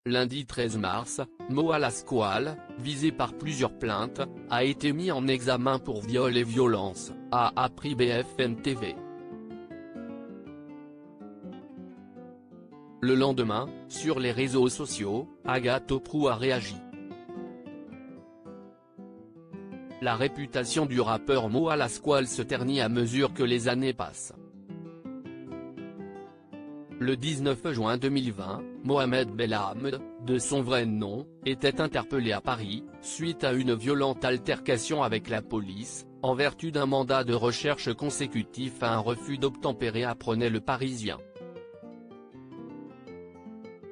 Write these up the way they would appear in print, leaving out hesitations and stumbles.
Lundi 13 mars, Moa Lasquale, visé par plusieurs plaintes, a été mis en examen pour viol et violence, a appris BFM TV. Le lendemain, sur les réseaux sociaux, Agathe Oprou a réagi. La réputation du rappeur Moa Lasquale se ternit à mesure que les années passent. Le 19 juin 2020, Mohamed Belhamd, de son vrai nom, était interpellé à Paris, suite à une violente altercation avec la police, en vertu d'un mandat de recherche consécutif à un refus d'obtempérer, apprenait Le Parisien.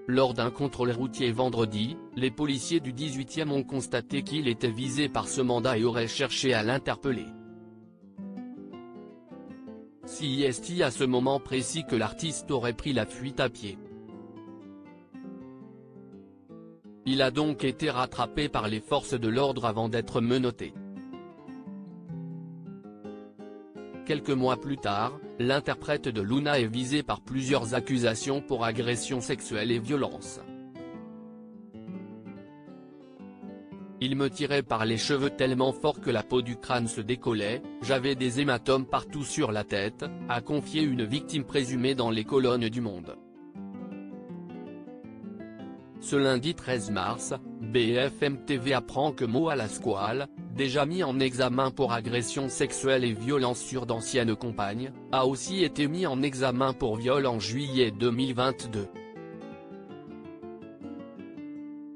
Lors d'un contrôle routier vendredi, les policiers du 18e ont constaté qu'il était visé par ce mandat et auraient cherché à l'interpeller. C'est à ce moment précis que l'artiste aurait pris la fuite à pied. Il a donc été rattrapé par les forces de l'ordre avant d'être menotté. Quelques mois plus tard, l'interprète de Luna est visé par plusieurs accusations pour agression sexuelle et violence. Il me tirait par les cheveux tellement fort que la peau du crâne se décollait, j'avais des hématomes partout sur la tête, a confié une victime présumée dans les colonnes du Monde. Ce lundi 13 mars, BFM TV apprend que Moa Lasquale, déjà mis en examen pour agression sexuelle et violence sur d'anciennes compagnes, a aussi été mis en examen pour viol en juillet 2022.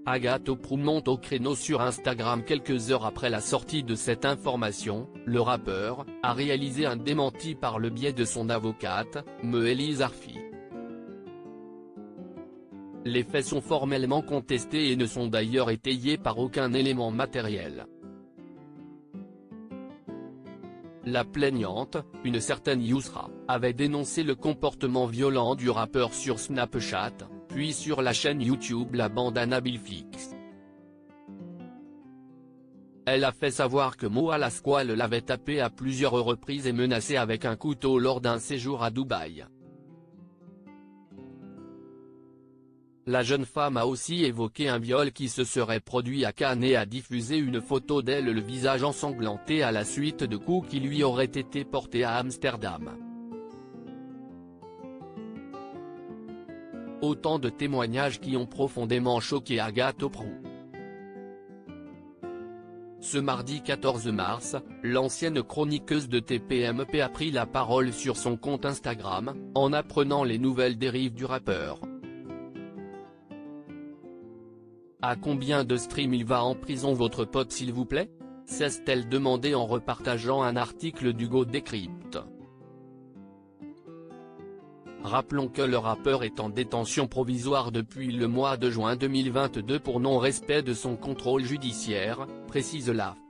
Agathe Oprou monte au créneau sur Instagram quelques heures après la sortie de cette information. Le rappeur a réalisé un démenti par le biais de son avocate, Meélise Arfi. Les faits sont formellement contestés et ne sont d'ailleurs étayés par aucun élément matériel. La plaignante, une certaine Yousra, avait dénoncé le comportement violent du rappeur sur Snapchat, puis sur la chaîne YouTube La Bandana Billfix. Elle a fait savoir que Moa Lasquale l'avait tapé à plusieurs reprises et menacé avec un couteau lors d'un séjour à Dubaï. La jeune femme a aussi évoqué un viol qui se serait produit à Cannes et a diffusé une photo d'elle le visage ensanglanté à la suite de coups qui lui auraient été portés à Amsterdam. Autant de témoignages qui ont profondément choqué Agathe Oprou. Ce mardi 14 mars, l'ancienne chroniqueuse de TPMP a pris la parole sur son compte Instagram, en apprenant les nouvelles dérives du rappeur. À combien de streams il va en prison votre pote s'il vous plaît? S'est-elle demandé en repartageant un article d'Hugo Décrypte. Rappelons que le rappeur est en détention provisoire depuis le mois de juin 2022 pour non-respect de son contrôle judiciaire, précise l'AFP.